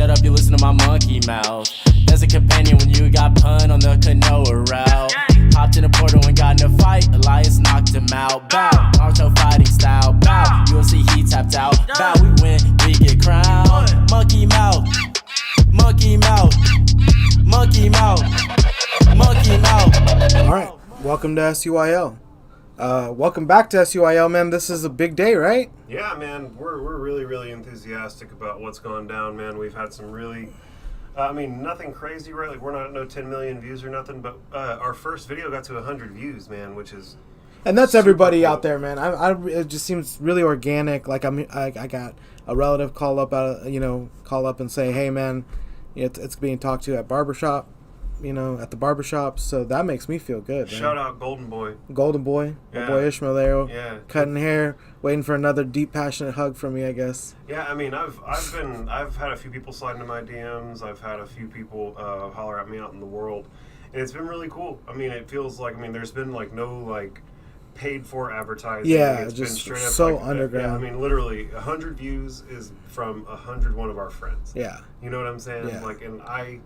shut up, you listen to my monkey mouth. There's a companion when you got pun on the canoa route. Hopped in a portal and got in a fight, Elias knocked him out. Bow, Naruto fighting style. Bow, UFC he tapped out. Bow, we win, we get crowned. Monkey mouth, monkey mouth, monkey mouth, monkey mouth. Alright, welcome to SUYL. Welcome back to SUYL, man. This is a big day, right? Yeah, man. We're really enthusiastic about what's gone down, man. We've had some really... nothing crazy, right? Like, we're not at no 10 million views or nothing, but our first video got to 100 views, man, which is... And that's everybody out there, man. It just seems really organic. Like, I got a relative call up and say, hey, man, it's being talked to at barbershop, at the barbershop. So that makes me feel good, man. Shout out Golden Boy. Golden Boy. My boy Ishmael there. Yeah. Cutting hair, waiting for another deep, passionate hug from me, I guess. Yeah, I mean, I've had a few people slide into my DMs. I've had a few people holler at me out in the world, and it's been really cool. I mean, it feels like, there's been no paid for advertising. Yeah, it's just been straight up so underground. Yeah, literally 100 views is from 101 of our friends. Yeah. You know what I'm saying? Yeah. And I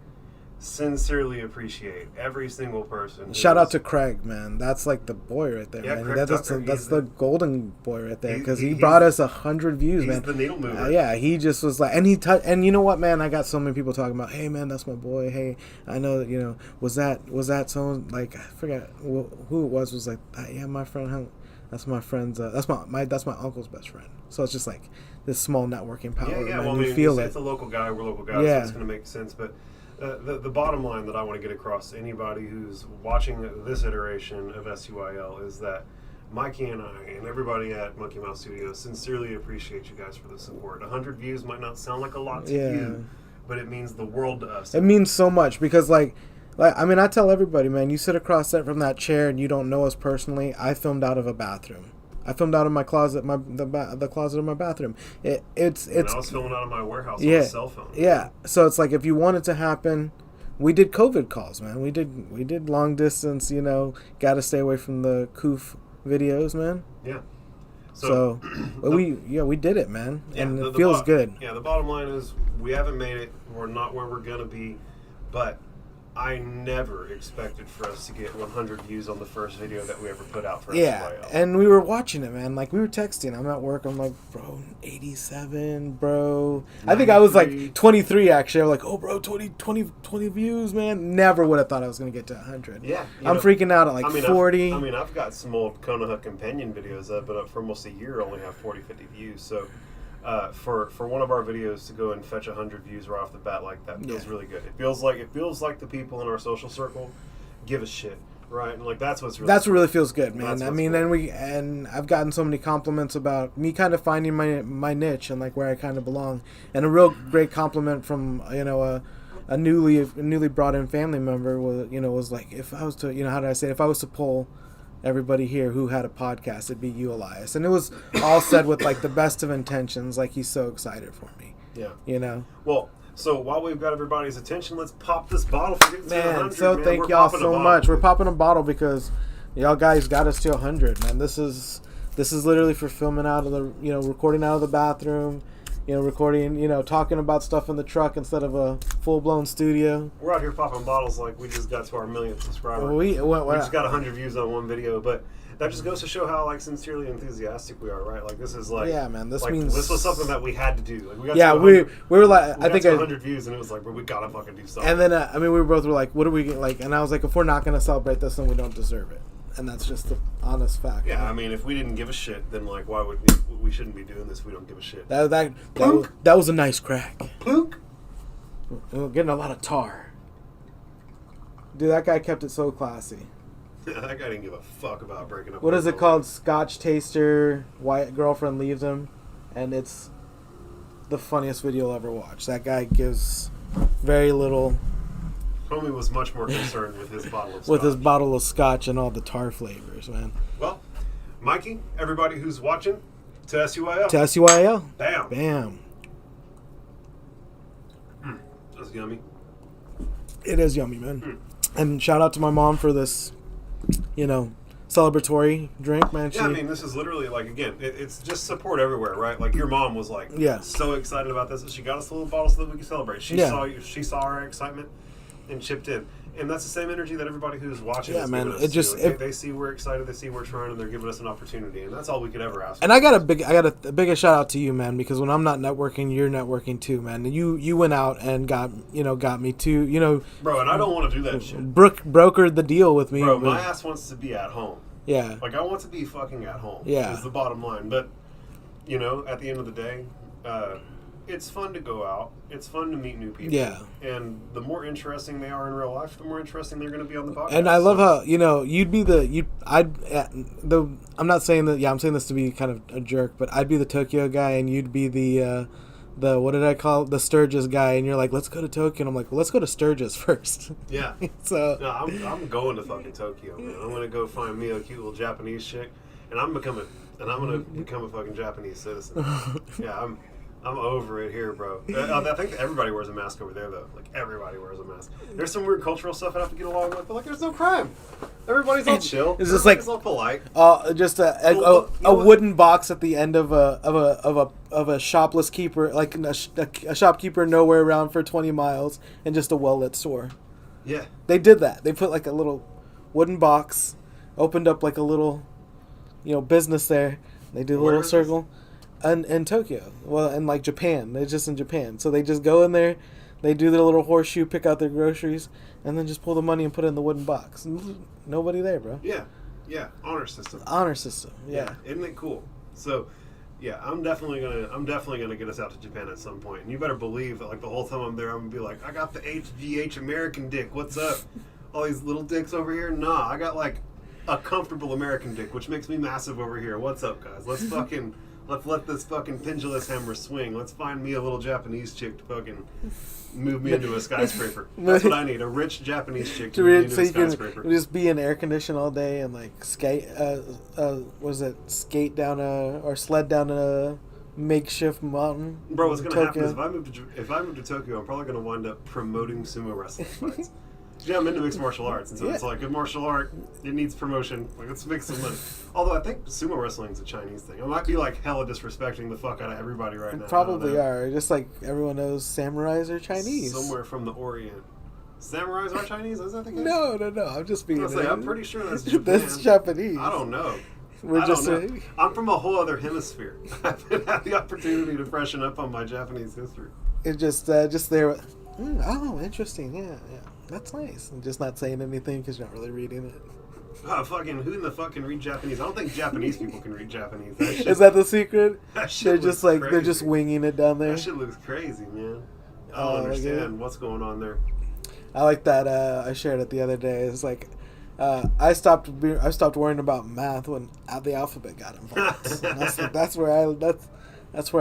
sincerely appreciate every single person. Shout out to Craig, man. That's like the boy right there, yeah, man. Craig That's Tucker, the golden boy right there, because he he's, brought us 100 views, man. He's the needle mover. Yeah, he just was like, and and you know what, man? I got so many people talking about, hey, man, that's my boy. Hey, I know that, was that someone, like, I forgot who it was like, yeah, my friend, that's my friend's, that's my uncle's best friend. So it's just like this small networking power. Yeah, man. well, You feel it's a local guy. We're local guys, so it's going to make sense. But the bottom line that I want to get across to anybody who's watching this iteration of SUYL is that Mikey and I and everybody at Monkey Mouse Studios sincerely appreciate you guys for the support. 100 views might not sound like a lot to you, but it means the world to us. It means so much, because I tell everybody, man, you sit across from that chair and you don't know us personally. I filmed out of a bathroom. I filmed out of my closet, the closet of my bathroom. It's. I was filming out of my warehouse on a cell phone. Yeah, so it's like, if you want it to happen, we did COVID calls, man. We did long distance. Got to stay away from the coof videos, man. Yeah. So we did it, man, and it feels good. Yeah, the bottom line is we haven't made it. We're not where we're gonna be, but I never expected for us to get 100 views on the first video that we ever put out for SUYL. And we were watching it, man. Like, we were texting. I'm at work. I'm like, bro, 87, bro. 93. I think I was like 23, actually. I'm like, oh, bro, 20 views, man. Never would have thought I was going to get to 100. Yeah. I'm freaking out at 40. I've got some old Konoha companion videos up, but for almost a year, I only have 40, 50 views. So for one of our videos to go and fetch 100 views right off the bat like that feels really good. It feels like the people in our social circle give a shit, right? And that's what really feels good, man. And I've gotten so many compliments about me kind of finding my niche and like where I kind of belong, and a real great compliment from a newly brought in family member was like, if I was to if I was to poll everybody here who had a podcast, it'd be you, Elias. And it was all said with like the best of intentions, like he's so excited for me. Yeah. Well, so while we've got everybody's attention, let's pop this bottle for getting to 100. So thank y'all so much. We're popping a bottle because y'all guys got us to 100, man. This is literally for filming out of the recording out of the bathroom. Recording, talking about stuff in the truck instead of a full-blown studio. We're out here popping bottles like we just got to our 1,000th subscriber. We just got 100 views on one video, but that just goes to show how sincerely enthusiastic we are, right? Like, this is man. This was something that we had to do. Like, we were like, I think 100 views, and it was like, we gotta fucking do something. And then we both were like, what are we like? And I was like, if we're not gonna celebrate this, then we don't deserve it. And that's just the honest fact. Yeah, if we didn't give a shit, then why would we shouldn't be doing this? We don't give a shit. That was a nice crack. Plunk. We're getting a lot of tar. Dude, that guy kept it so classy. That guy didn't give a fuck about breaking up. What is it called? Scotch taster. White girlfriend leaves him, and it's the funniest video you'll ever watch. That guy gives very little. Homie was much more concerned with his bottle of scotch. With his bottle of scotch and all the tar flavors, man. Well, Mikey, everybody who's watching, to SUYL. To SUYL. Bam. Bam. That's yummy. It is yummy, man. And shout out to my mom for this, celebratory drink, man. Yeah, I mean, this is literally like, again, it's just support everywhere, right? Like your mom was like, so excited about this, and she got us a little bottle so that we could celebrate. She saw our excitement and chipped in. And that's the same energy that everybody who's watching is giving us. It just they see we're excited, they see we're trying, and they're giving us an opportunity, and that's all we could ever ask. And I got a biggest shout out to you, man, because when I'm not networking, you're networking too, man. And you went out and got me too, bro. And I don't want to do that shit. Brokered the deal with me, bro. My ass wants to be at home. Yeah, like I want to be fucking at home. Yeah, is the bottom line. But at the end of the day, it's fun to go out. It's fun to meet new people. Yeah. And the more interesting they are in real life, the more interesting they're going to be on the podcast. And I love how, you'd be I'm not saying that, I'm saying this to be kind of a jerk, but I'd be the Tokyo guy and you'd be the what did I call it? The Sturgis guy. And you're like, let's go to Tokyo. And I'm like, well, let's go to Sturgis first. Yeah. So. No, I'm going to fucking Tokyo, man. I'm going to go find me a cute little Japanese chick. And I'm going to become a fucking Japanese citizen. Yeah, I'm over it here, bro. I think everybody wears a mask over there, though. Like, everybody wears a mask. There's some weird cultural stuff I have to get along with, but, like, there's no crime. Everybody's all chill. It's just like all polite. Just a wooden box at the end of a shopless keeper, like a shopkeeper nowhere around for 20 miles, and just a well-lit store. Yeah. They did that. They put, like, a little wooden box, opened up, like, a little, business there. They did a little circle. In Tokyo, well, in like Japan, they're just in Japan, so they just go in there, they do their little horseshoe, pick out their groceries, and then just pull the money and put it in the wooden box. Nobody there, bro. Yeah, honor system. Yeah. Isn't it cool? So, yeah, I'm definitely gonna get us out to Japan at some point, and you better believe that like the whole time I'm there, I'm gonna be like, I got the HGH American dick. What's up? All these little dicks over here? Nah, I got like a comfortable American dick, which makes me massive over here. What's up, guys? Let's let this fucking pendulous hammer swing. Let's find me a little Japanese chick to fucking move me into a skyscraper. That's what I need, a rich Japanese chick to move me into a skyscraper. You can just be in air condition all day and like skate, skate down or sled down a makeshift mountain. Bro, what's going to happen is if I move to Tokyo, I'm probably going to wind up promoting sumo wrestling fights. Yeah, I'm into mixed martial arts, and so it's like a martial art. It needs promotion. Like, let's make some money. Although I think sumo wrestling is a Chinese thing. I might be like hella disrespecting the fuck out of everybody right now. Probably are. Just like everyone knows, samurais are Chinese. Somewhere from the Orient. Samurais are Chinese? Is that the case? No. I'm just being. I'm pretty sure that's Japan. That's Japanese. I don't know. I don't know. I'm from a whole other hemisphere. I've had the opportunity to freshen up on my Japanese history. It just there. Oh, interesting. Yeah. That's nice. I'm just not saying anything because you're not really reading it. Who in the fuck can read Japanese? I don't think Japanese people can read Japanese. Is that the secret? That shit They're just winging it down there. That shit looks crazy, man. I don't understand what's going on there. I like that. I shared it the other day. It's like I stopped worrying about math when the alphabet got involved. that's where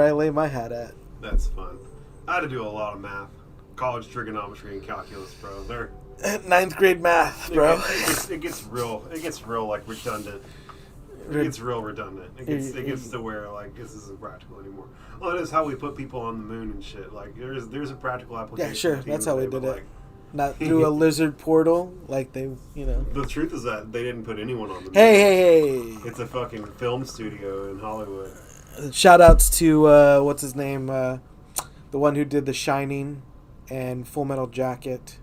I lay my hat at. That's fun. I had to do a lot of math. College trigonometry and calculus, bro. They're 9th grade math, bro. It gets real like redundant. It gets real redundant. It gets to where like this isn't practical anymore. Well, it is how we put people on the moon and shit. Like there's a practical application. Yeah, sure. That's how we did it. Not through a lizard portal, like they, The truth is that they didn't put anyone on the moon. Hey! It's a fucking film studio in Hollywood. Shout outs to what's his name, the one who did The Shining and Full Metal Jacket,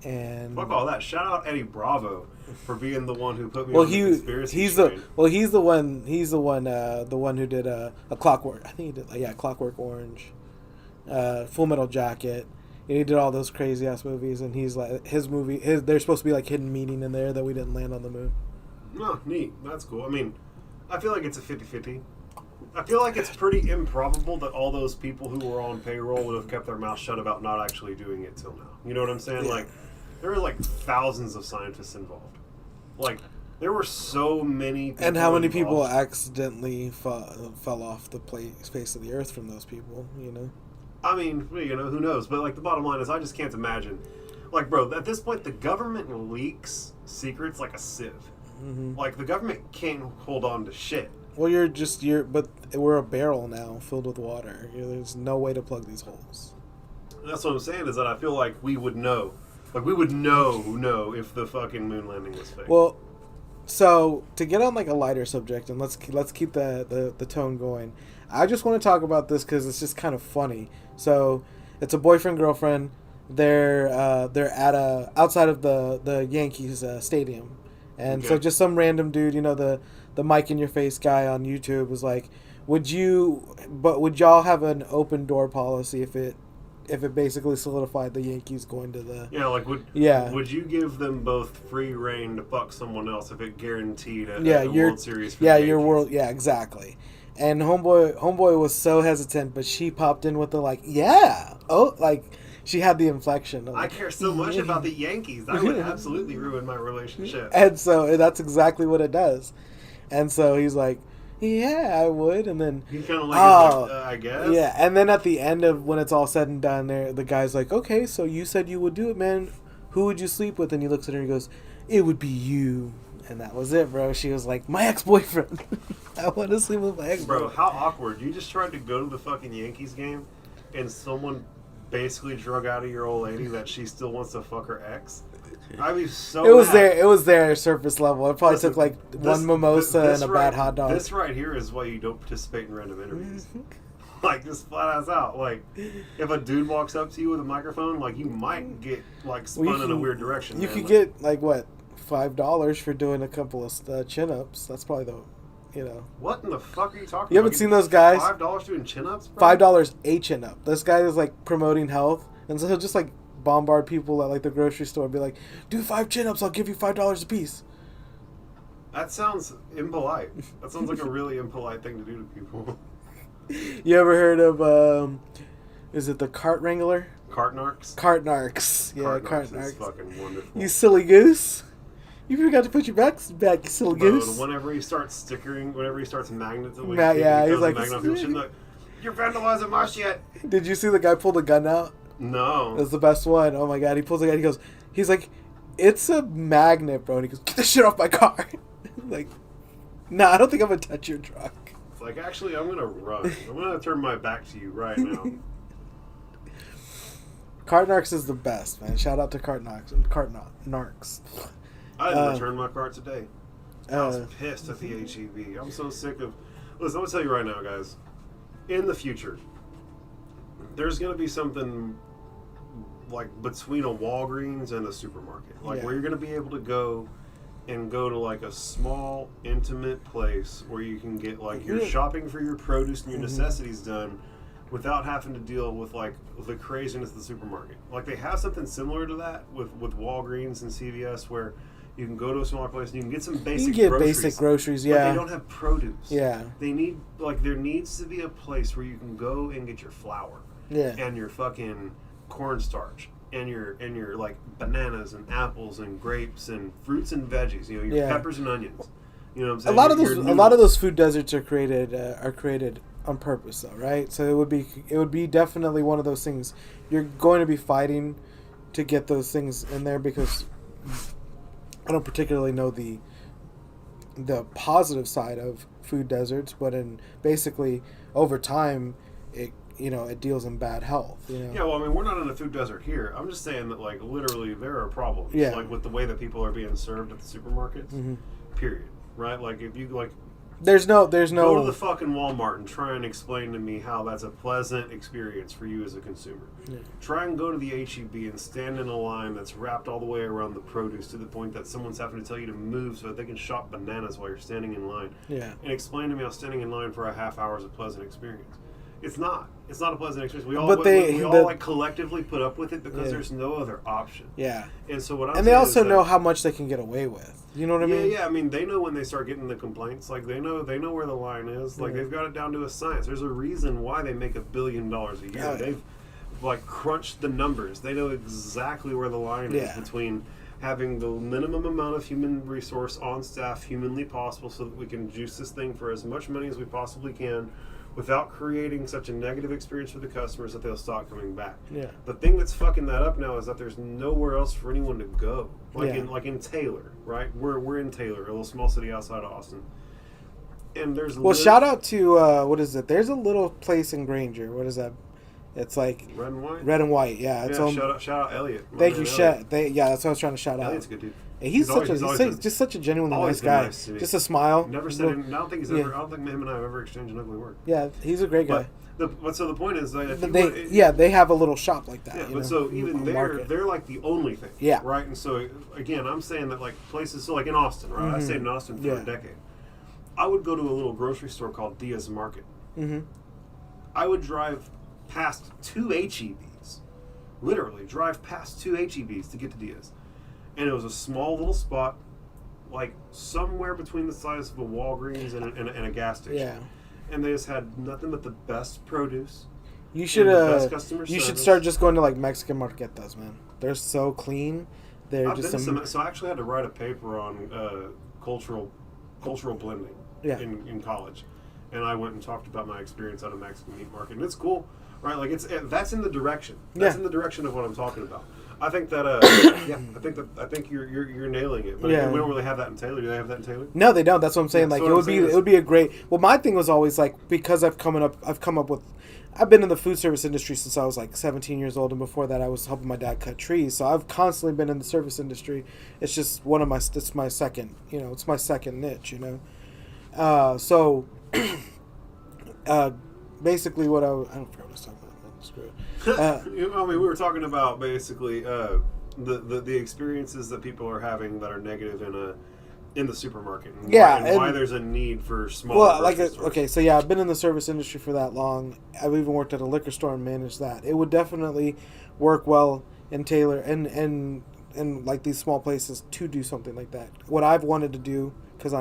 and fuck all that. Shout out Eddie Bravo for being the one who put me on the conspiracy he's train. He's the one who did a Clockwork. I think he did Clockwork Orange, Full Metal Jacket. And he did all those crazy ass movies, and he's like there's supposed to be like hidden meaning in there that we didn't land on the moon. No, neat. That's cool. I mean, I feel like it's a 50-50. I feel like it's pretty improbable that all those people who were on payroll would have kept their mouth shut about not actually doing it till now. You know what I'm saying? Yeah. Like, there are like thousands of scientists involved. Like, there were so many people. And how many people accidentally fell off the face of the earth from those people, I mean, who knows? But, like, the bottom line is I just can't imagine. Like, bro, at this point, the government leaks secrets like a sieve. Mm-hmm. Like, the government can't hold on to shit. Well, but we're a barrel now filled with water. There's no way to plug these holes. That's what I'm saying, is that I feel like we would know. Like, we would know if the fucking moon landing was fake. Well, So to get on like a lighter subject, and let's keep the tone going. I just want to talk about this because it's just kind of funny. So it's a boyfriend girlfriend. They're at outside of the Yankees stadium, and so just some random dude, the mic in your face guy on YouTube was like, would y'all have an open door policy if it basically solidified the Yankees going to the would you give them both free reign to fuck someone else if it guaranteed a World Series for the Yankees? Exactly. And homeboy was so hesitant, but she popped in with the she had the inflection. I care so much about the Yankees. I would absolutely ruin my relationship. And so that's exactly what it does. And so he's like, yeah, I would. And then he kind of I guess. Yeah, and then at the end of when it's all said and done, the guy's like, okay, so you said you would do it, man. Who would you sleep with? And he looks at her and he goes, it would be you. And that was it, bro. She was like, my ex-boyfriend. I want to sleep with my ex-boyfriend. Bro, how awkward. You just tried to go to the fucking Yankees game and someone basically drug out of your old lady that she still wants to fuck her ex. I'd be so mad. It was there surface level. It probably took like one mimosa and a bad hot dog. This right here is why you don't participate in random interviews. Like, just flat ass out. Like, if a dude walks up to you with a microphone, like, you might get like spun in a weird direction. You could get like what, $5 for doing a couple of chin-ups. That's probably What in the fuck are you talking about? You haven't seen those guys? $5 doing chin-ups, bro? $5 a chin-up. This guy is like promoting health, and so he'll just like bombard people at like the grocery store and be like, do 5 chin-ups, I'll give you $5 a piece. That sounds impolite. That sounds like a really impolite thing to do to people. You ever heard of is it the cart wrangler? Cartnarks? Cartnarks. Yeah, Cartnarks is fucking wonderful. You silly goose. You forgot to put your back, you silly goose. Whenever he starts magneting, he's like, you're vandalizing my shit. Did you see the guy pull the gun out? No. That's the best one. Oh my god, he pulls the gun, he's like, it's a magnet, bro. And he goes, get this shit off my car. Like, nah, I don't think I'm gonna touch your truck. It's like, actually, I'm gonna run. I'm gonna turn my back to you right now. Cartnarks is the best, man. Shout out to Cartnarks. I didn't return my car today. I was pissed at the HEB. I'm so sick of... Listen, I'm going to tell you right now, guys. In the future, there's going to be something like between a Walgreens and a supermarket. Like where you're going to be able to go to like a small, intimate place where you can get like your shopping for your produce and your necessities done without having to deal with like the craziness of the supermarket. Like they have something similar to that with Walgreens and CVS where you can go to a smaller place and you can get some basic groceries. Yeah. But they don't have produce. Yeah. They need, like, there needs to be a place where you can go and get your flour. Yeah. And your fucking cornstarch. And your like bananas and apples and grapes and fruits and veggies. You know, your peppers and onions. You know what I'm saying? A lot of those food deserts are created on purpose, though, right? So it would be definitely one of those things. You're going to be fighting to get those things in there because I don't particularly know the positive side of food deserts, but basically over time it deals in bad health. Yeah, well, I mean, we're not in a food desert here. I'm just saying that, like, literally there are problems. Yeah. Like with the way that people are being served at the supermarkets. Mm-hmm. Period. Right? Like if you like. There's no. Go to the fucking Walmart and try and explain to me how that's a pleasant experience for you as a consumer. Yeah. Try and go to the HEB and stand in a line that's wrapped all the way around the produce to the point that someone's having to tell you to move so that they can shop bananas while you're standing in line. Yeah. And explain to me how standing in line for a half hour is a pleasant experience. It's not. It's not a pleasant experience. We all like collectively put up with it because there's no other option. Yeah. And so what I'm saying they also know how much they can get away with. You know what I mean? Yeah. I mean, they know when they start getting the complaints. Like they know where the line is. Like they've got it down to a science. There's a reason why they make $1 billion a year. They've like crunched the numbers. They know exactly where the line is between having the minimum amount of human resource on staff humanly possible so that we can juice this thing for as much money as we possibly can without creating such a negative experience for the customers that they'll stop coming back. Yeah. The thing that's fucking that up now is that there's nowhere else for anyone to go. In Taylor, right? We're in Taylor, a little small city outside of Austin. And there's shout out to what is it? There's a little place in Granger. What is that? It's like Red and White. Red and White, yeah. Shout out Elliot. Thank you, that's what I was trying to shout out. Elliot's a good dude. And He's always been- just such a genuinely always nice been guy. nice to me. Just a smile. Never said. I don't think he's Yeah. ever. I don't think him and I have ever exchanged an ugly word. Yeah, he's a great guy. But so the point is, that if you They want- they have a little shop like that. Yeah, you but know, so even on there, Market. they're like the only thing. Yeah. Right. And so again, I'm saying that like places, so like in Austin, right? I stayed in Austin for Yeah. a decade. I would go to a little grocery store called Diaz Market. Mm-hmm. I would drive past 2 HEBs, literally drive past 2 HEBs to get to Diaz, and it was a small little spot, like somewhere between the size of a Walgreens and a gas station. Yeah. And they just had nothing but the best produce. You should and the best customer you should service. start just going to like Mexican marquetas, man. They're so clean. They're I've just been to some, so I actually had to write a paper on cultural blending Yeah. in college, and I went and talked about my experience at a Mexican meat market, and it's cool, right? Like that's in the direction. That's Yeah. in the direction of what I'm talking about. I think that I think you're nailing it. But Yeah. we don't really have that in Taylor. Do they have that in Taylor? No, they don't. That's what I'm saying. Yeah, Like so it what would I'm be saying it would be a great. Well, my thing was always like because I've come up with. I've been in the food service industry since I was like 17 years old, and before that, I was helping my dad cut trees. So I've constantly been in the service industry. It's just one of my. It's my second. It's my second niche. So, basically, what I don't forget what I was talking about. Man. Screw it. I mean, we were talking about basically the experiences that people are having that are negative in the supermarket. And why there's a need for smaller. Well, grocery stores. okay, so yeah, I've been in the service industry for that long. I've even worked at a liquor store and managed that. It would definitely work well in Taylor and like these small places to do something like that. What I've wanted to do because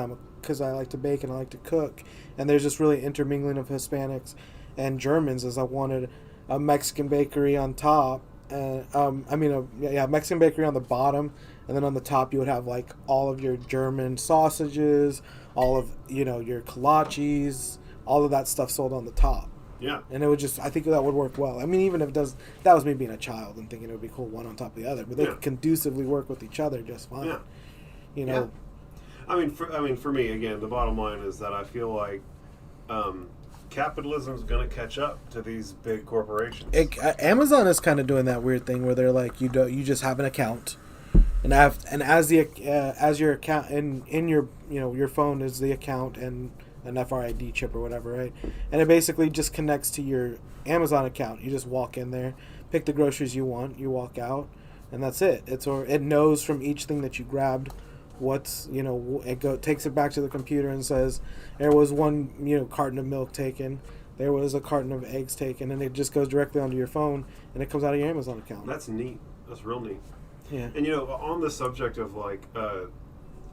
I like to bake and I like to cook, and there's just really intermingling of Hispanics and Germans. Is I wanted a Mexican bakery on top. Mexican bakery on the bottom, and then on the top you would have like all of your German sausages, all of your kolaches, all of that stuff sold on the top. Yeah. And it would I think that would work well. I mean, even if it does, that was me being a child and thinking it would be cool one on top of the other, but they could conducively work with each other just fine. Yeah. Yeah. I mean, for me, again, the bottom line is that I feel like capitalism is going to catch up to these big corporations. Amazon is kind of doing that weird thing where they're like, you just have an account, and as your account in your your phone is the account and an FRID chip or whatever, right? And it basically just connects to your Amazon account. You just walk in there, pick the groceries you want, you walk out, and that's it. It knows from each thing that you grabbed what's takes it back to the computer and says there was one carton of milk taken, there was a carton of eggs taken, and it just goes directly onto your phone and it comes out of your Amazon account. That's neat. That's real neat. Yeah. And on the subject of like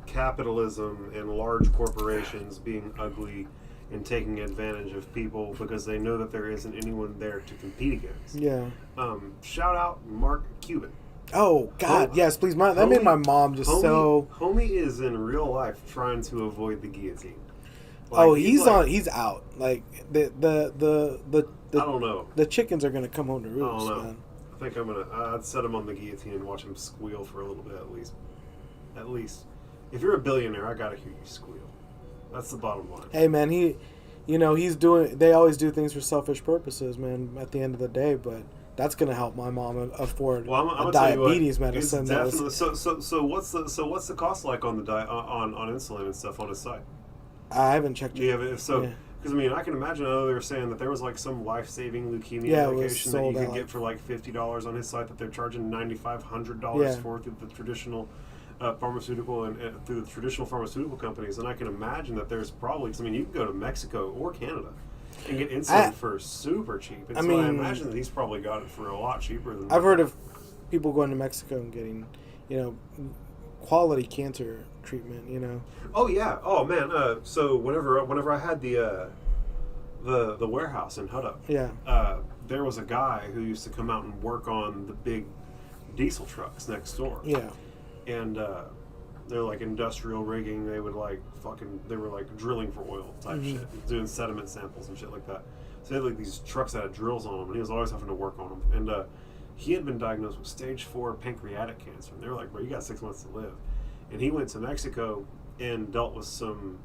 capitalism and large corporations being ugly and taking advantage of people because they know that there isn't anyone there to compete against. Yeah. Shout out Mark Cuban. Oh God, yes, please. That made my mom just so. Homie is in real life trying to avoid the guillotine. Like, he's out. Like the I don't know. The chickens are gonna come home to roost. I don't know. Man. I think I'm gonna. I'd set him on the guillotine and watch him squeal for a little bit at least. At least, if you're a billionaire, I gotta hear you squeal. That's the bottom line. Hey man, he's doing. They always do things for selfish purposes, man. At the end of the day, but. That's gonna help my mom afford a diabetes medicine. Definitely. So what's the cost like on the diet on insulin and stuff on his site? I haven't checked it. Yeah, because I mean I can imagine. I know they were saying that there was like some life-saving leukemia medication that you could get for like $50 on his site that they're charging $9,500 for through the traditional pharmaceutical and through the traditional pharmaceutical companies. And I can imagine that there's probably. Cause, I mean, you can go to Mexico or Canada and get insulin for super cheap. And I imagine that he's probably got it for a lot cheaper than I've heard of people going to Mexico and getting, quality cancer treatment, Oh yeah. Oh man. So whenever I had the warehouse in Huddup, there was a guy who used to come out and work on the big diesel trucks next door. Yeah. And they're like industrial rigging. They would they were like drilling for oil type shit, doing sediment samples and shit like that. So they had like these trucks that had drills on them, and he was always having to work on them. And he had been diagnosed with stage 4 pancreatic cancer, and they were like, "Bro, you got 6 months to live." And he went to Mexico and dealt with some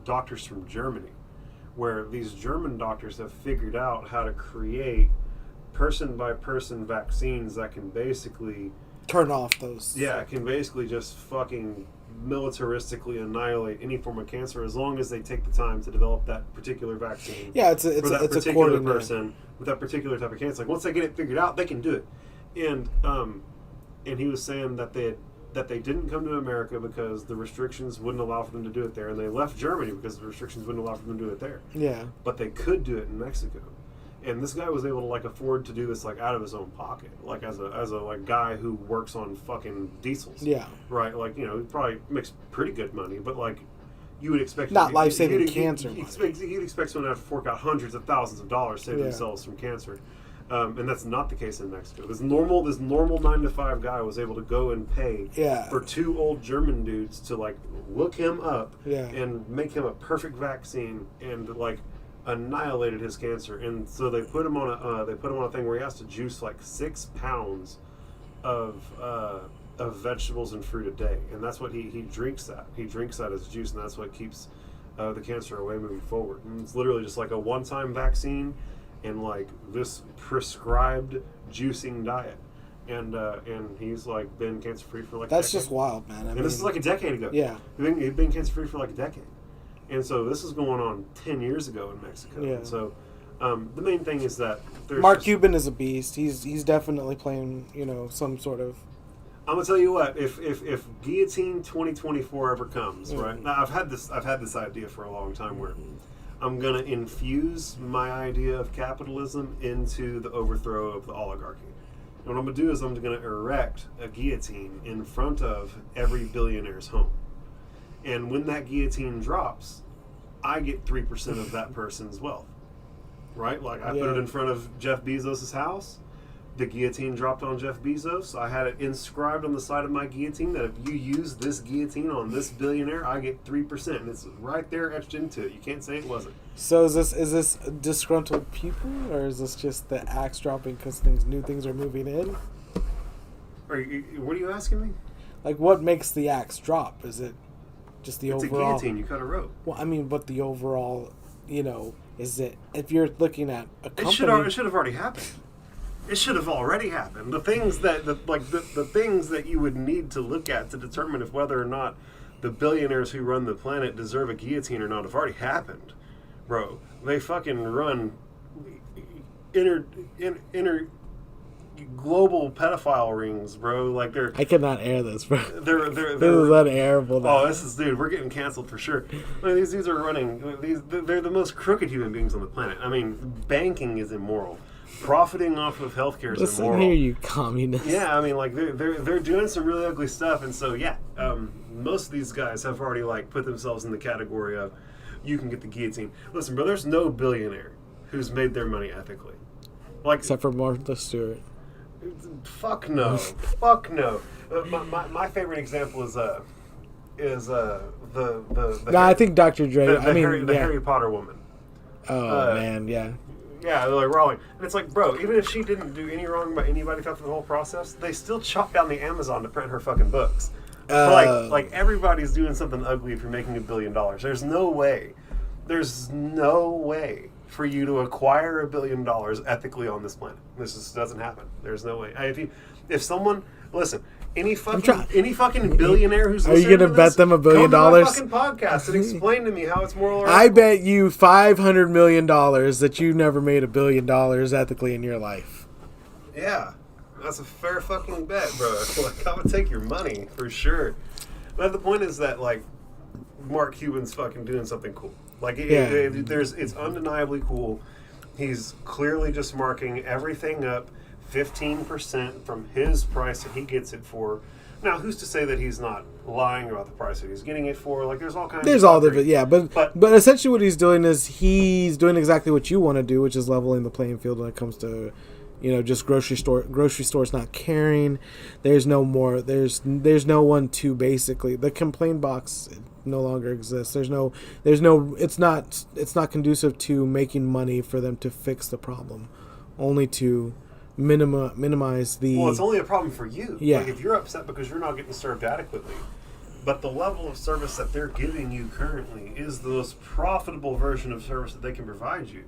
doctors from Germany, where these German doctors have figured out how to create person by person vaccines that can basically turn off those. Yeah, it can basically just fucking militaristically annihilate any form of cancer as long as they take the time to develop that particular vaccine. Yeah, it's for that a particular coordinated person with that particular type of cancer. Like once they get it figured out, they can do it. And he was saying that they didn't come to America because the restrictions wouldn't allow for them to do it there, and they left Germany because the restrictions wouldn't allow for them to do it there. Yeah. But they could do it in Mexico. And this guy was able to like afford to do this like out of his own pocket, like as a like guy who works on fucking diesels. Yeah. Right. Like he probably makes pretty good money, but like you would expect not life-saving cancer. You'd expect someone to have to fork out hundreds of thousands of dollars to save themselves from cancer, and that's not the case in Mexico. This normal 9-to-5 guy was able to go and pay for 2 old German dudes to like look him up and make him a perfect vaccine and like annihilated his cancer. And so they put him on a thing where he has to juice like 6 pounds of vegetables and fruit a day, and that's what he drinks that. He drinks that as juice, and that's what keeps the cancer away moving forward. And it's literally just like a one-time vaccine and like this prescribed juicing diet. And he's like been cancer free for like that's just wild, man. I mean, this is like a decade ago. Yeah, he'd been cancer free for like a decade. And so this is going on 10 years ago in Mexico. Yeah. And so the main thing is that Mark Cuban is a beast. He's definitely playing, some sort of. I'm gonna tell you what. If Guillotine 2024 ever comes, right? Now I've had this idea for a long time where I'm gonna infuse my idea of capitalism into the overthrow of the oligarchy. And what I'm gonna do is I'm gonna erect a guillotine in front of every billionaire's home. And when that guillotine drops, I get 3% of that person's wealth. Right? Like I put it in front of Jeff Bezos' house. The guillotine dropped on Jeff Bezos. I had it inscribed on the side of my guillotine that if you use this guillotine on this billionaire, I get 3%. And it's right there etched into it. You can't say it wasn't. So is this disgruntled people, or is this just the axe dropping because new things are moving in? What are you asking me? Like, what makes the axe drop? Is it just the overall? It's a guillotine. You cut a rope. Well, I mean, but the overall, is it, if you're looking at a company... It should have already happened. It should have already happened. The things the things that you would need to look at to determine if whether or not the billionaires who run the planet deserve a guillotine or not have already happened, bro. They fucking run inter global pedophile rings, bro. Like they're. I cannot air this, bro. They're this is unairable. Oh, this is, dude. We're getting canceled for sure. I mean, these dudes are running. They're the most crooked human beings on the planet. I mean, banking is immoral. Profiting off of healthcare is immoral. Listen here, you communist. Yeah, I mean, like they're doing some really ugly stuff, and so most of these guys have already like put themselves in the category of you can get the guillotine. Listen, bro, there's no billionaire who's made their money ethically, like except for Martha Stewart. Fuck no, fuck no. My favorite example is the I think Dr. Dre. The Harry Potter woman. Oh man, yeah. Yeah, they're like Rowling. And it's like, bro, even if she didn't do any wrong by anybody throughout the whole process, they still chopped down the Amazon to print her fucking books. Like everybody's doing something ugly if you're making $1 billion. There's no way for you to acquire $1 billion ethically on this planet. This just doesn't happen. There's no way. If someone, listen, any fucking billionaire who's listening, are you gonna bet them $1 billion? Come to my fucking podcast and explain to me how it's moral. Or I bet you $500 million that you never made $1 billion ethically in your life. Yeah, that's a fair fucking bet, bro. Like, I would take your money for sure. But the point is that like Mark Cuban's fucking doing something cool. Like it's undeniably cool. He's clearly just marking everything up 15% from his price that he gets it for. Now, who's to say that he's not lying about the price that he's getting it for? Like, there's all kinds. There's all of it, yeah. But essentially, what he's doing is he's doing exactly what you want to do, which is leveling the playing field when it comes to, just grocery stores not caring. There's no more. There's no one to basically the complaint box no longer exists. There's no. It's not conducive to making money for them to fix the problem, only to minimize the... Well, it's only a problem for you. Yeah. Like, if you're upset because you're not getting served adequately, but the level of service that they're giving you currently is the most profitable version of service that they can provide you,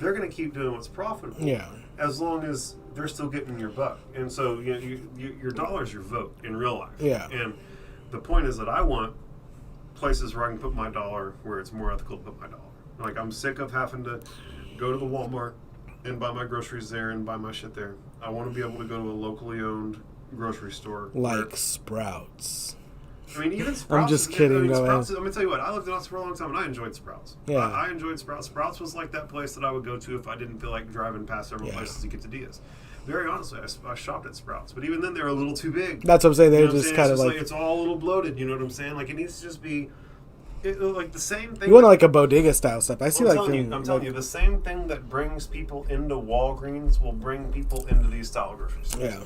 they're going to keep doing what's profitable. Yeah. As long as they're still getting your buck. And so your dollar's your vote in real life. Yeah. And the point is that I want places where I can put my dollar where it's more ethical to put my dollar. Like, I'm sick of having to go to the Walmart and buy my groceries there and buy my shit there. I want to be able to go to a locally owned grocery store. Like Sprouts. I mean, even Sprouts. I'm just kidding, though. Sprouts, I'm going to tell you what, I lived in Austin for a long time, and I enjoyed Sprouts. Yeah. I enjoyed Sprouts. Sprouts was like that place that I would go to if I didn't feel like driving past several places to get to Diaz. Very honestly, I shopped at Sprouts. But even then, they were a little too big. That's what I'm saying. They're You know what I'm just saying? kind It's of just like... It's all a little bloated, you know what I'm saying? Like, it needs to just be... like the same thing. You want like a bodega style stuff. I see I'm like... telling you, the same thing that brings people into Walgreens will bring people into these style grocery stores. Yeah.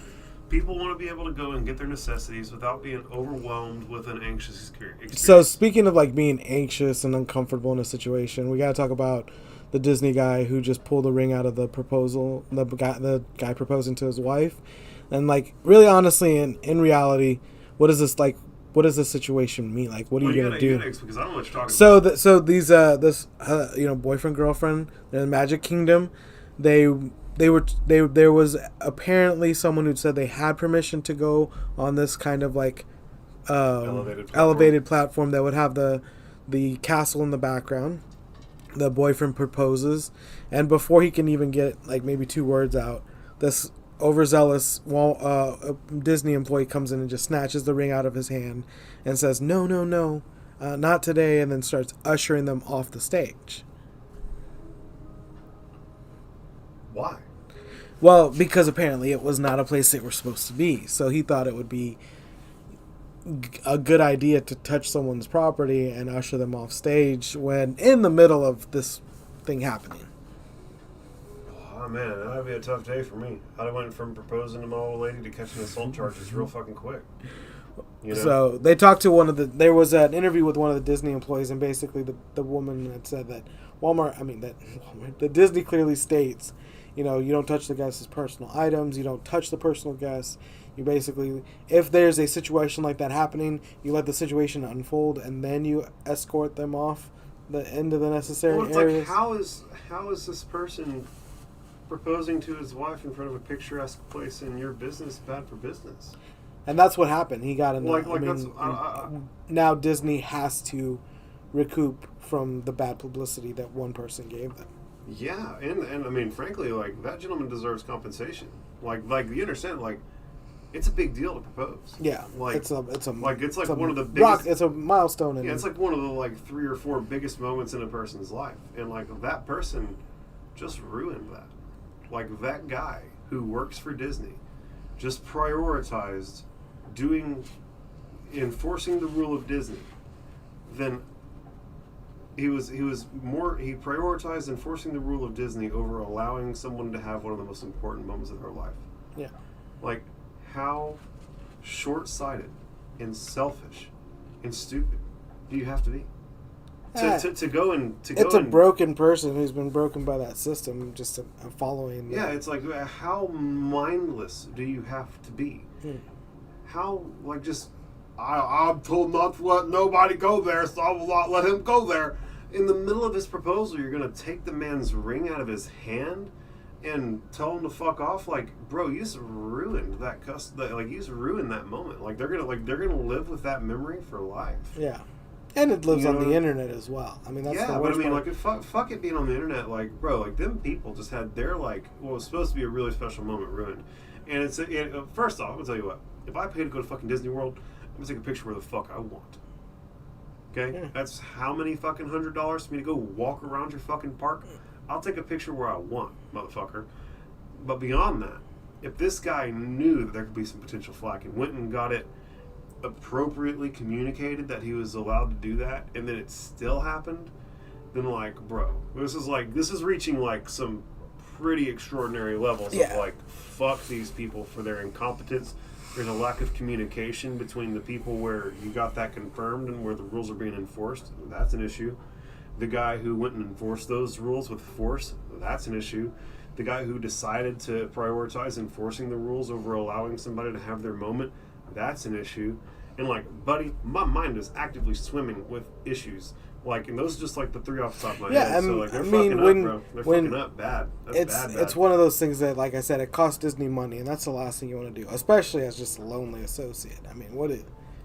People want to be able to go and get their necessities without being overwhelmed with an anxious experience. So speaking of like being anxious and uncomfortable in a situation, we got to talk about the Disney guy who just pulled the ring out of the proposal. The guy proposing to his wife, and like really honestly, in reality, what is this like? What does this situation mean? Like, what are you gonna do? Because I don't know what you're talking So about. so these boyfriend girlfriend, they're in the Magic Kingdom. There was apparently someone who said they had permission to go on this kind of like elevated platform that would have the castle in the background. The boyfriend proposes, and before he can even get like maybe 2 words out, this overzealous Disney employee comes in and just snatches the ring out of his hand and says, "No, no, no, not today," and then starts ushering them off the stage. Why? Well, because apparently it was not a place they were supposed to be. So he thought it would be a good idea to touch someone's property and usher them off stage when in the middle of this thing happening. Oh man, that'd be a tough day for me. I'd have went from proposing to my old lady to catching assault charges real fucking quick. You know? So they talked to there was an interview with one of the Disney employees, and basically the woman had said that the Disney clearly states, you don't touch the guest's personal items, you don't touch the personal guests. You basically, if there's a situation like that happening, you let the situation unfold, and then you escort them off into the necessary areas. Like, how is this person proposing to his wife in front of a picturesque place in your business bad for business? And that's what happened. He got in. Now Disney has to recoup from the bad publicity that one person gave them. Yeah, and I mean, frankly, like, that gentleman deserves compensation. Like you understand, like, it's a big deal to propose. Yeah, like it's one of the biggest. It's a milestone. It's like one of the like 3 or 4 biggest moments in a person's life, and like that person just ruined that. Like, that guy who works for Disney just prioritized enforcing the rule of Disney. Then he prioritized enforcing the rule of Disney over allowing someone to have one of the most important moments of their life. Yeah. Like, how short-sighted and selfish and stupid do you have to be? To go and it's a broken person who's been broken by that system, just following. Yeah, it's like, how mindless do you have to be? How, like, just, I'm told not to let nobody go there, so I will not let him go there. In the middle of his proposal, you're going to take the man's ring out of his hand and tell him to fuck off. Like, bro, you just ruined you just ruined that moment. Like, they're gonna live with that memory for life. Yeah. And it lives on the internet as well. I mean, that's the worst part. Like, fuck it being on the internet. Like, bro, like, them people just had their, like, what was supposed to be a really special moment ruined. And first off, I'm gonna tell you what. If I pay to go to fucking Disney World, I'm gonna take a picture where the fuck I want. Okay? Yeah. That's how many fucking $100 for me to go walk around your fucking park? I'll take a picture where I want, motherfucker. But beyond that, if this guy knew that there could be some potential flack and went and got it appropriately communicated that he was allowed to do that, and then it still happened, then, like, bro, this is reaching like some pretty extraordinary levels of, like, fuck these people for their incompetence. There's a lack of communication between the people where you got that confirmed and where the rules are being enforced. That's an issue. The guy who went and enforced those rules with force, that's an issue. The guy who decided to prioritize enforcing the rules over allowing somebody to have their moment, that's an issue. And, like, buddy, my mind is actively swimming with issues Like, and those are just like the three off the top of my Yeah, head. So like they're fucking up, bro. They're fucking up bad. That's bad. It's one of those things that, like I said, it costs Disney money, and that's the last thing you want to do, especially as just a lonely associate. I mean,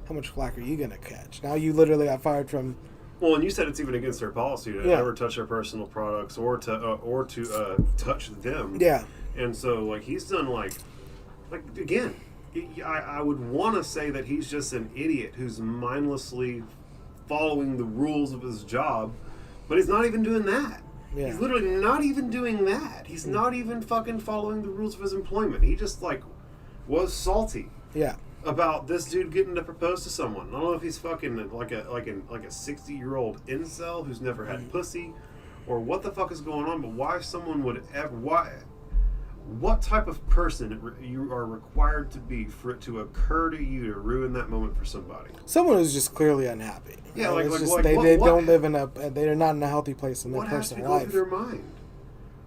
how much flack are you gonna catch? Now you literally got fired from. Well, and you said it's even against their policy to ever touch their personal products or to touch them. Yeah. And so, like, he's done like again, I would want to say that he's just an idiot who's mindlessly following the rules of his job, but he's not even doing that. Yeah. He's literally not even doing that. He's not even fucking following the rules of his employment. He just like was salty. Yeah. About this dude getting to propose to someone. I don't know if he's fucking like a 60-year-old incel who's never had pussy, or what the fuck is going on. But why someone would ever what type of person you are required to be for it to occur to you to ruin that moment for somebody? Someone who's just clearly unhappy. Yeah, they don't live they're not in a healthy place in their personal life. What has to go through their mind?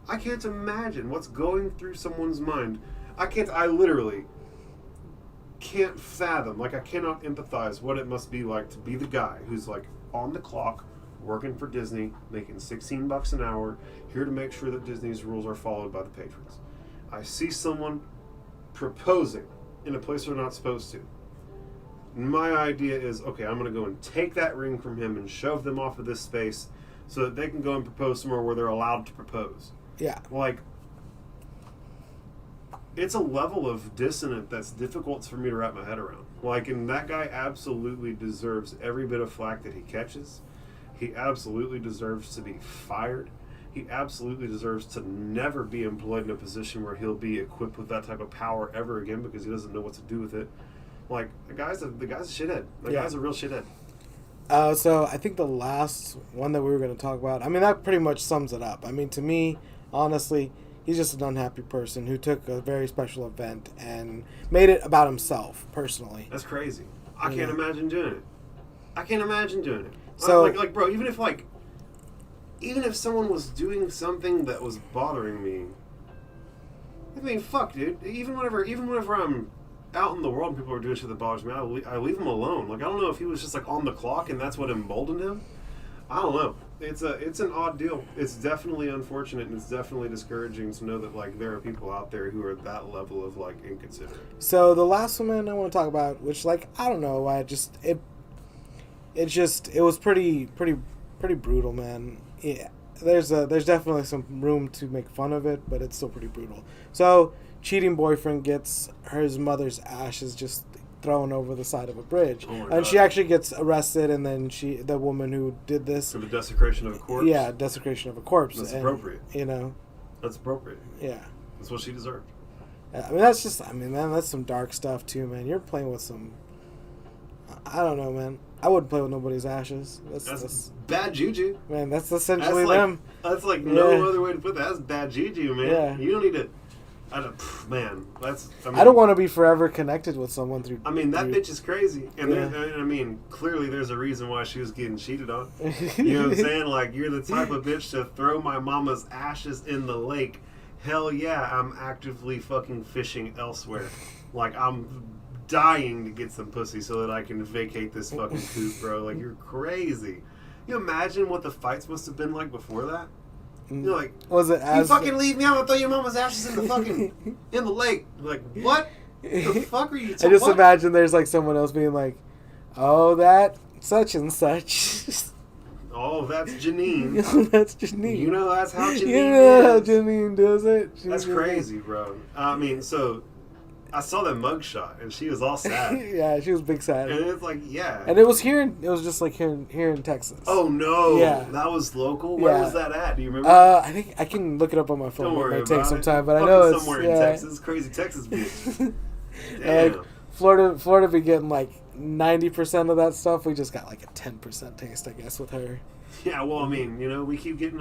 I can't imagine what's going through someone's mind. I literally can't fathom, like I cannot empathize what it must be like to be the guy who's like on the clock, working for Disney, making $16 an hour, here to make sure that Disney's rules are followed by the patrons. I see someone proposing in a place they're not supposed to. My idea is, okay, I'm going to go and take that ring from him and shove them off of this space so that they can go and propose somewhere where they're allowed to propose. Yeah. Like, it's a level of dissonance that's difficult for me to wrap my head around. Like, and that guy absolutely deserves every bit of flack that he catches. He absolutely deserves to be fired. He absolutely deserves to never be employed in a position where he'll be equipped with that type of power ever again because he doesn't know what to do with it. Like, the guy's a shithead. The guy's a real shithead. So I think the last one that we were going to talk about, I mean, that pretty much sums it up. I mean, to me, honestly, he's just an unhappy person who took a very special event and made it about himself, personally. That's crazy. I can't imagine doing it. I can't imagine doing it. So, like, bro, even if someone was doing something that was bothering me, I mean, fuck, dude. Even whenever I'm out in the world and people are doing shit that bothers me, I leave them alone. Like, I don't know if he was just like on the clock and that's what emboldened him. I don't know. It's an odd deal. It's definitely unfortunate and it's definitely discouraging to know that like there are people out there who are that level of like inconsiderate. So the last one I want to talk about, which like I don't know, it was pretty brutal, man. Yeah, there's definitely some room to make fun of it, but it's still pretty brutal. So cheating boyfriend gets his mother's ashes just thrown over the side of a bridge. Oh my and God. She actually gets arrested, and then the woman who did this For the desecration of a corpse? Yeah, desecration of a corpse. That's appropriate. You know. That's appropriate. Yeah. That's what she deserved. I mean, man, that's some dark stuff too, man. You're playing with some. I don't know, man. I wouldn't play with nobody's ashes. That's bad juju. Man, that's essentially them. That's like no other way to put that. That's bad juju, man. Yeah. You don't need to. Man, that's. I don't want to be forever connected with someone through. I mean, that bitch is crazy, and Yeah. I mean, clearly there's a reason why she was getting cheated on. You know what I'm saying? Like, you're the type of bitch to throw my mama's ashes in the lake. Hell yeah, I'm actively fucking fishing elsewhere. Like, I'm dying to get some pussy so that I can vacate this fucking coop, bro. Like, you're crazy. You imagine what the fights must have been like before that? You're like, was it as you fucking leave me? I'm gonna throw your mama's ashes in the fucking in the lake. Like, what? The fuck are you? I just imagine there's like someone else being like, "Oh, that such and such." Oh, that's Janine. That's Janine. You know that's how Janine You know how is. Janine does it. That's crazy, bro. I mean, so I saw that mugshot and she was all sad. Yeah, she was big sad. And it's like, yeah. And it was just like here in Texas. Oh no! Yeah. That was local. Where was that at? Do you remember? I think I can look it up on my phone. Don't worry It might about take some it. time, but Fucking I know it's somewhere in Texas. Crazy Texas bitch. Damn. Like Florida be getting like 90% of that stuff. We just got like a 10% taste, I guess, with her. Yeah, well, I mean, you know, we keep getting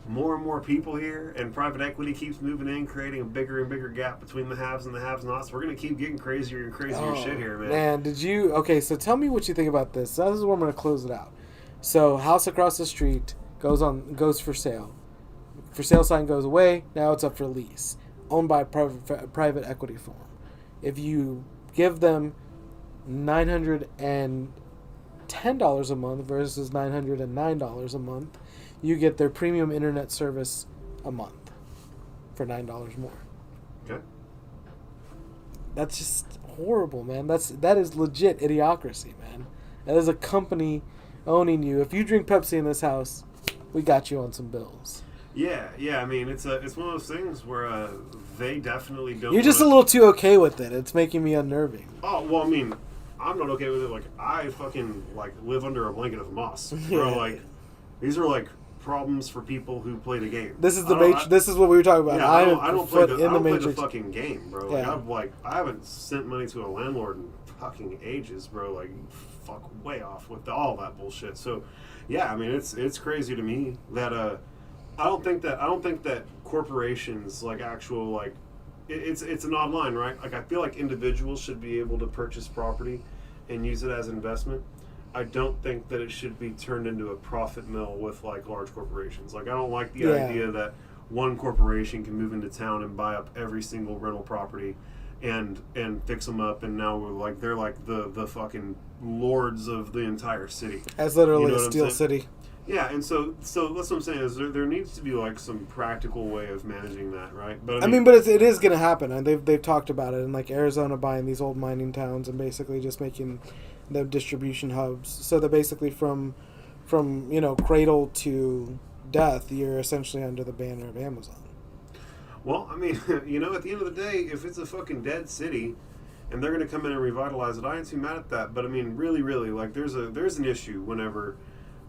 more and more people here, and private equity keeps moving in, creating a bigger and bigger gap between the haves and the have-nots. We're going to keep getting crazier and crazier shit here, man. Man, okay, so tell me what you think about this. This is where I'm going to close it out. So, house across the street goes for sale. For sale sign goes away, now it's up for lease. Owned by a private equity firm. If you give them $900,000 $10 a month versus $909 a month, you get their premium internet service a month for $9 more. Okay. That's just horrible, man. That is legit idiocracy, man. That is a company owning you. If you drink Pepsi in this house, we got you on some bills. Yeah. I mean, it's one of those things where they definitely don't. You're just a little too okay with it. It's making me unnerving. Oh well, I mean, I'm not okay with it. Like, I fucking live under a blanket of moss, bro. Yeah. Like, these are problems for people who play the game. This is this is what we were talking about. Yeah, I don't play the Matrix. fucking game, bro. I haven't sent money to a landlord in fucking ages, bro. Like, fuck way off with all that bullshit. So, yeah, I mean, it's crazy to me that I don't think that corporations it's an odd line, right? Like, I feel like individuals should be able to purchase property and use it as investment. I don't think that it should be turned into a profit mill with large corporations. Like, I don't like the idea that one corporation can move into town and buy up every single rental property and fix them up, and now they're the fucking lords of the entire city. As literally a steel city. Yeah, and so that's what I'm saying is there needs to be some practical way of managing that, right? But I mean, but it is going to happen, and they've talked about it, and Arizona buying these old mining towns and basically just making the distribution hubs, so that basically from cradle to death, you're essentially under the banner of Amazon. Well, I mean, at the end of the day, if it's a fucking dead city and they're going to come in and revitalize it, I ain't too mad at that. But I mean, really, there's an issue whenever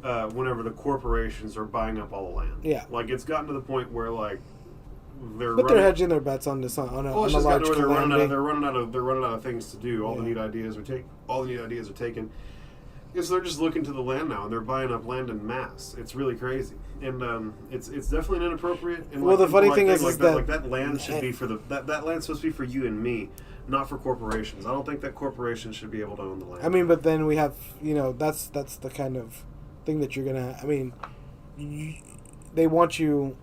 the corporations are buying up all the land. Yeah. It's gotten to the point where they're hedging their bets on this on a large scale. They're running out of things to do. All the neat ideas are taken. Because they're just looking to the land now, and they're buying up land in mass. It's really crazy, and it's definitely inappropriate. And the funny thing is that that land should be for that land's supposed to be for you and me, not for corporations. I don't think that corporations should be able to own the land. I mean, but then we have that's the kind of thing that you're gonna. I mean, they want you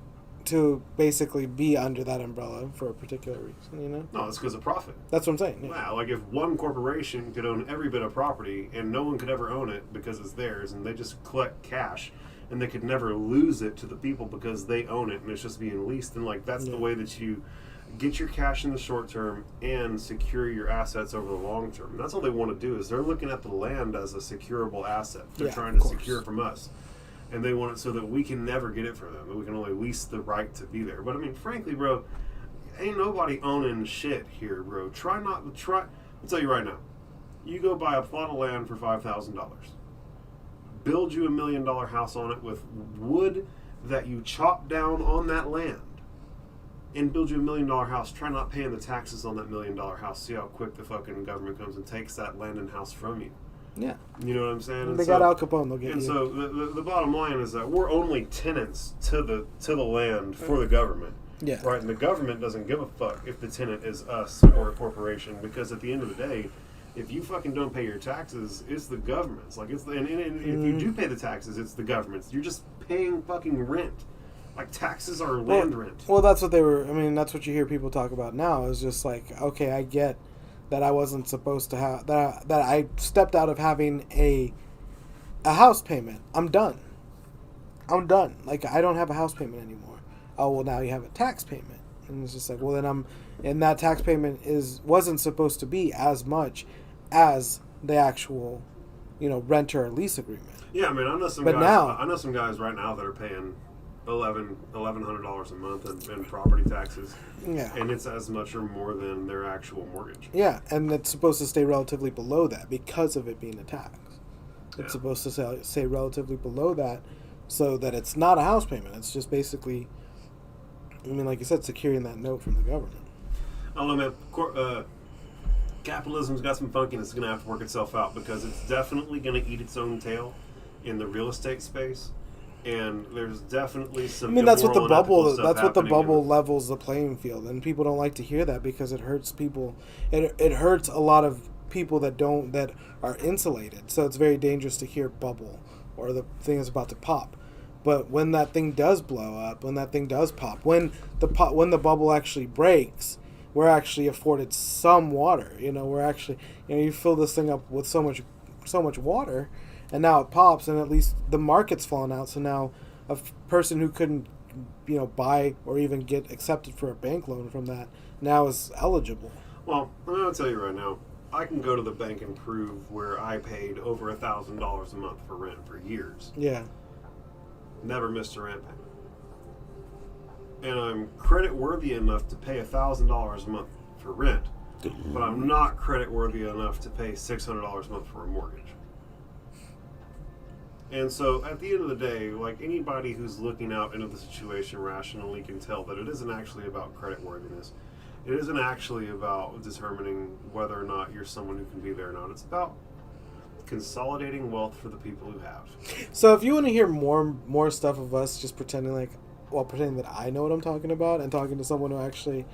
to basically be under that umbrella for a particular reason, No, it's because of profit. That's what I'm saying. Yeah. Wow, if one corporation could own every bit of property and no one could ever own it because it's theirs, and they just collect cash and they could never lose it to the people because they own it and it's just being leased, and that's the way that you get your cash in the short term and secure your assets over the long term. And that's all they want to do is they're looking at the land as a securable asset. They're trying to secure it from us. And they want it so that we can never get it from them. That we can only lease the right to be there. But I mean, frankly, bro, ain't nobody owning shit here, bro. I'll tell you right now. You go buy a plot of land for $5,000. Build you $1 million house on it with wood that you chop down on that land. And build you $1 million house. Try not paying the taxes on that $1 million house. See how quick the fucking government comes and takes that land and house from you. Yeah. You know what I'm saying? They got Al Capone, they'll get you. And so the bottom line is that we're only tenants to the land for the government. Yeah. Right? And the government doesn't give a fuck if the tenant is us or a corporation, because at the end of the day, if you fucking don't pay your taxes, it's the government's. And if you do pay the taxes, it's the government's. You're just paying fucking rent. Taxes are land rent. Well, that's what that's what you hear people talk about now, is just okay, I get that I wasn't supposed to have that I stepped out of having a house payment. I'm done. I don't have a house payment anymore. Oh, well, now you have a tax payment. And it's just well, then and that tax payment wasn't supposed to be as much as the actual, rent or lease agreement. Yeah, I mean, I know some guys right now that are paying $1,100 a month in property taxes. Yeah. And it's as much or more than their actual mortgage. Yeah, and it's supposed to stay relatively below that because of it being a tax. It's supposed to stay relatively below that so that it's not a house payment. It's just basically, like you said, securing that note from the government. I don't know, man. Capitalism's got some funkiness. It's going to have to work itself out because it's definitely going to eat its own tail in the real estate space. And there's definitely some. That's what the bubble. That's what the bubble levels the playing field, and people don't like to hear that because it hurts people. It hurts a lot of people that are insulated. So it's very dangerous to hear bubble or the thing is about to pop. But when that thing does blow up, when that thing does pop, when the bubble actually breaks, we're actually afforded some water. We're actually you fill this thing up with so much water. and now it pops, and at least the market's fallen out. So now a person who couldn't, buy or even get accepted for a bank loan from that now is eligible. Well, I'm going to tell you right now, I can go to the bank and prove where I paid over $1,000 a month for rent for years. Yeah. Never missed a rent payment. And I'm credit worthy enough to pay $1,000 a month for rent, but I'm not credit worthy enough to pay $600 a month for a mortgage. And so at the end of the day, like, anybody who's looking out into the situation rationally can tell that it isn't actually about credit worthiness. It isn't actually about determining whether or not you're someone who can be there or not. It's about consolidating wealth for the people who have. So if you want to hear more stuff of us just pretending that I know what I'm talking about and talking to someone who actually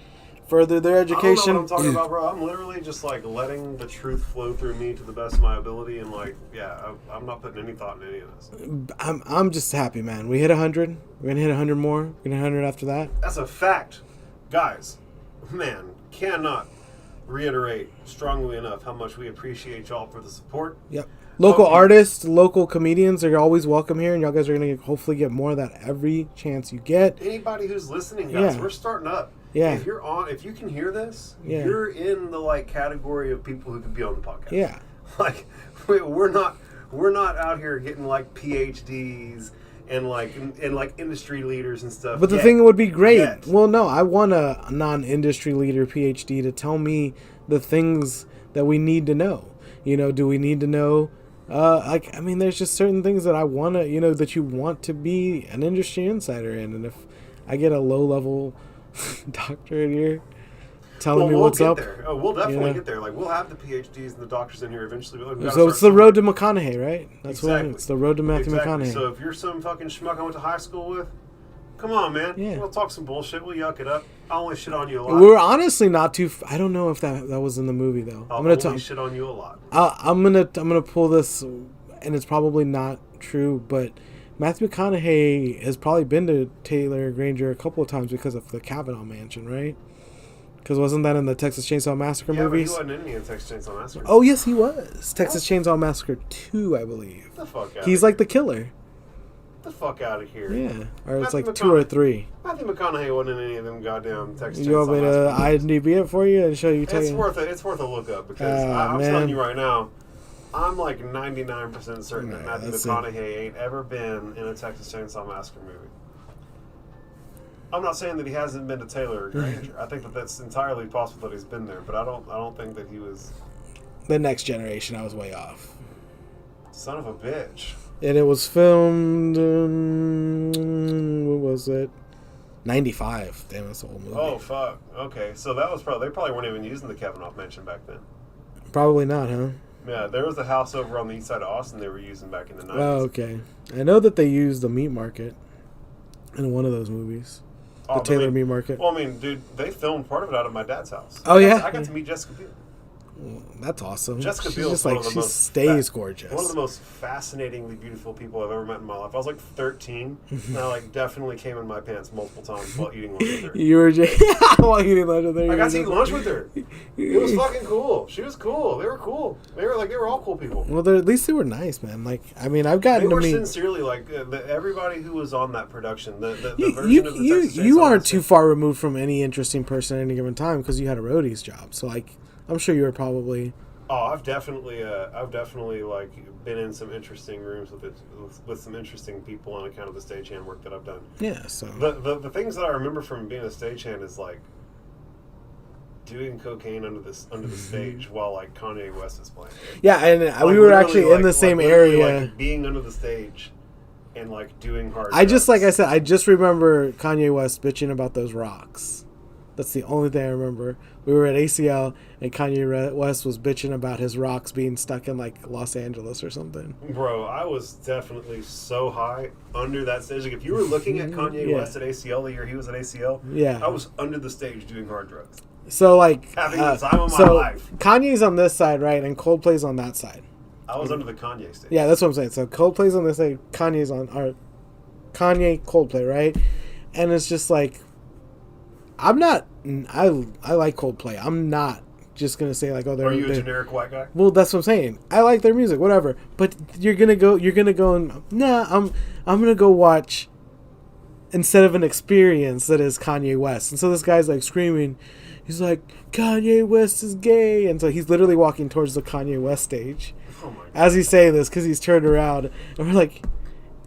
furthered their education. I don't know what I'm talking about, bro. I'm literally just like letting the truth flow through me to the best of my ability, and like, yeah, I'm not putting any thought into any of this. I'm just happy, man. We hit 100. We're gonna hit 100 more. We're gonna hit 100 after that. That's a fact, guys. Man, cannot reiterate strongly enough how much we appreciate y'all for the support. Yep. Local artists, local comedians are always welcome here, and y'all guys are going to hopefully get more of that every chance you get. Anybody who's listening, guys, Yeah. we're starting up. Yeah. If you can hear this, Yeah. you're in the category of people who could be on the podcast. Yeah. Like, we're not out here getting PhDs and industry leaders and stuff. But the yet. thing would be great. Yet. Well, no, I want a non-industry leader PhD to tell me the things that we need to know. Do we need to know? There's just certain things that I want to, that you want to be an industry insider in. And if I get a low-level doctorate here telling me what's up. There. Oh, we'll definitely get there. Like, we'll have the PhDs and the doctors in here eventually. So it's the road to McConaughey, right? That's exactly. It's the road to Matthew McConaughey. So if you're some fucking schmuck I went to high school with, come on, man. Yeah. We'll talk some bullshit. We'll yuck it up. I'll only shit on you a lot. We're honestly not too. I don't know if that was in the movie though. I'm gonna shit on you a lot. I'm gonna pull this, and it's probably not true, but Matthew McConaughey has probably been to Taylor Granger a couple of times because of the Kavanaugh Mansion, right? Because wasn't that in the Texas Chainsaw Massacre movies? But he wasn't in the Texas Chainsaw Massacre. Oh yes, he was. Texas Chainsaw Massacre 2, I believe. Get the fuck out. He's like the killer. Get the fuck out of here. Yeah, or it's Matthew like 2 or 3. Matthew McConaughey wasn't in any of them goddamn Texas Chainsaw You want me to Massacre movies. IMDb it for you and show you? It's worth a look up because I'm telling you right now, I'm like 99% certain that Matthew McConaughey ain't ever been in a Texas Chainsaw Massacre movie. I'm not saying that he hasn't been to Taylor or Granger. I think that that's entirely possible that he's been there, but I don't think that he was. The Next Generation, I was way off. Son of a bitch. And it was filmed what was it? 95. Damn, that's an old movie. Oh fuck. Okay, so that was they probably weren't even using the Kavanaugh Mansion back then. Probably not, huh? Yeah, there was a house over on the east side of Austin they were using back in the 90s. Oh, okay. I know that they used the meat market in one of those movies. The Taylor Meat Market. Well, I mean, dude, they filmed part of it out of my dad's house. Oh, yeah? I got to meet Jessica Biel. That's awesome. Jessica She's Biel just is one of the most stays gorgeous. One of the most fascinatingly beautiful people I've ever met in my life. I was like 13, and I definitely came in my pants multiple times while eating lunch with her. You were just while eating lunch with her. I got to eat lunch with her. It was fucking cool. She was cool. They were cool. They were all cool people. Well, at least they were nice, man. I've gotten they to meet. They were sincerely everybody who was on that production. The version of the Texas Chainsaw you aren't Massacre. too far removed from any interesting person at any given time because you had a roadie's job. So I'm sure you were probably. Oh, I've definitely been in some interesting rooms with some interesting people on account of the stagehand work that I've done. Yeah. So the things that I remember from being a stagehand is doing cocaine under the stage while Kanye West is playing. Yeah, and we were actually in the same area, being under the stage and doing hard. I just like I said, I just remember Kanye West bitching about those rocks. That's the only thing I remember. We were at ACL and Kanye West was bitching about his rocks being stuck in Los Angeles or something. Bro, I was definitely so high under that stage. If you were looking at Kanye West at ACL the year he was at ACL, I was under the stage doing hard drugs. So having the time of my life. Kanye's on this side, right, and Coldplay's on that side. I was under the Kanye stage. Yeah, that's what I'm saying. So Coldplay's on this side, Kanye's on Kanye, Coldplay, right? And it's just I like Coldplay. I'm not just gonna say like, oh, Are you a generic white guy? Well, that's what I'm saying. I like their music, whatever. But you're gonna go and I'm gonna go watch instead of an experience that is Kanye West. And so this guy's like screaming, he's like, Kanye West is gay, and so he's literally walking towards the Kanye West stage as he's saying this because he's turned around, and we're like,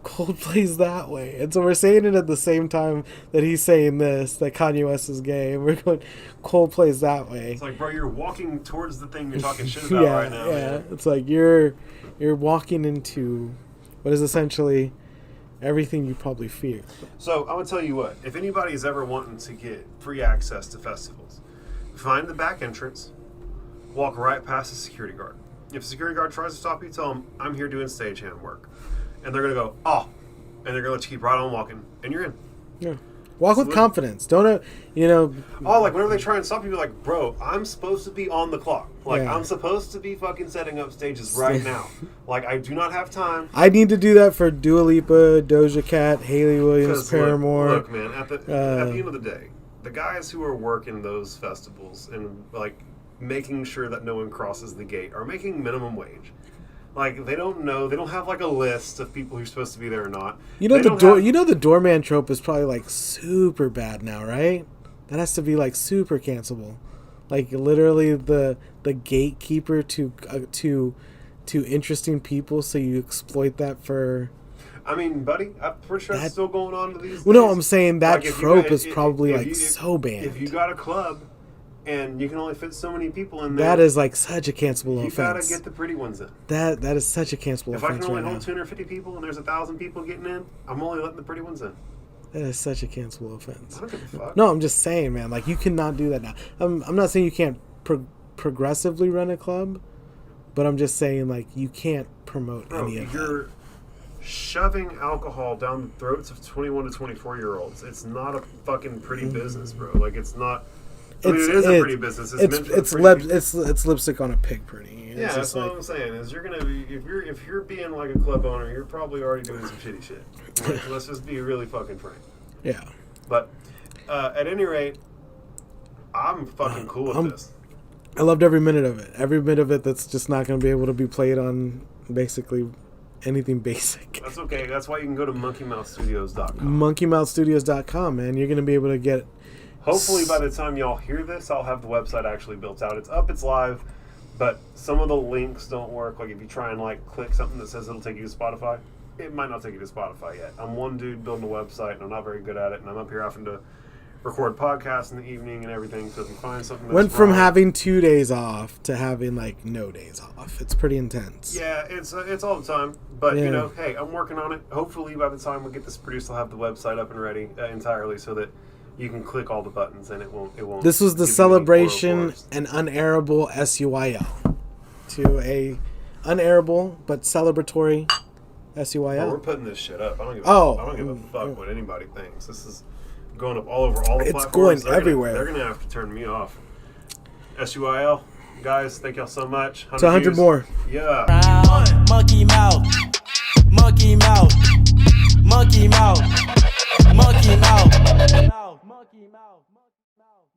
Coldplay's that way, and so we're saying it at the same time that he's saying this, that Kanye West is gay, and we're going, Coldplay's that way. It's like, bro, you're walking towards the thing you're talking shit about right now. Yeah, man. It's like you're walking into what is essentially everything you probably fear. So I'm gonna tell you what: if anybody's ever wanting to get free access to festivals, find the back entrance, walk right past the security guard. If a security guard tries to stop you, tell them I'm here doing stagehand work. And they're going to go, oh, and they're going to let you keep right on walking, and you're in. Yeah. Walk with confidence. Don't, Oh, like whenever they try and stop you, be like, bro, I'm supposed to be on the clock. Like, Yeah. I'm supposed to be fucking setting up stages right now. Like, I do not have time. I need to do that for Dua Lipa, Doja Cat, Haley Williams, Paramore. Look, man, at the end of the day, the guys who are working those festivals and, like, making sure that no one crosses the gate are making minimum wage. Like, they don't know. They don't have, like, a list of people who's supposed to be there or not. You know the doorman trope is probably, like, super bad now, right? That has to be, like, super cancelable. Like, literally the gatekeeper to interesting people, so you exploit that for... I mean, buddy, I'm pretty sure it's still going on to these days. Well, no, I'm saying that like, trope is probably, so banned. If you got a club... and you can only fit so many people in there. That is like such a cancelable offense. You gotta get the pretty ones in. That is such a cancelable offense. If I can only right hold now. 250 people and there's 1,000 people getting in, I'm only letting the pretty ones in. That is such a cancelable offense. I don't give a fuck. No, I'm just saying, man. Like, you cannot do that now. I'm not saying you can't progressively run a club, but I'm just saying, like, you can't promote any of that. You're shoving alcohol down the throats of 21 to 24-year-olds. It's not a fucking pretty business, bro. Like, it's not... I mean, it is a pretty business. It's lipstick on a pig, pretty. Yeah, that's what I'm saying. Is you're gonna be if you're being like a club owner, you're probably already doing some shitty shit. Like, let's just be really fucking frank. Yeah. But at any rate, I'm fucking cool with this. I loved every minute of it. Every bit of it that's just not going to be able to be played on basically anything basic. That's okay. That's why you can go to monkeymouthstudios.com. Monkeymouthstudios.com, man. You're going to be able to get... Hopefully by the time y'all hear this, I'll have the website actually built out. It's up, it's live, but some of the links don't work. Like if you try and like click something that says it'll take you to Spotify, it might not take you to Spotify yet. I'm one dude building a website, and I'm not very good at it, and I'm up here having to record podcasts in the evening and everything, so if you find something that's went from wrong, having 2 days off to having like no days off. It's pretty intense. Yeah, it's all the time, but Yeah. you know, hey, I'm working on it. Hopefully by the time we get this produced, I'll have the website up and ready entirely so that you can click all the buttons and it won't. This was the give you any celebration horror and unairable SUYL to a unairable but celebratory SUYL. Oh, we're putting this shit up. I don't give a fuck what anybody thinks. This is going up all over all the platforms. It's going They're everywhere. They're gonna have to turn me off. SUYL, guys, thank y'all so much. It's 100 views. more. Yeah. Monkey mouth, monkey mouth, monkey mouth, monkey mouth, monkey mouth.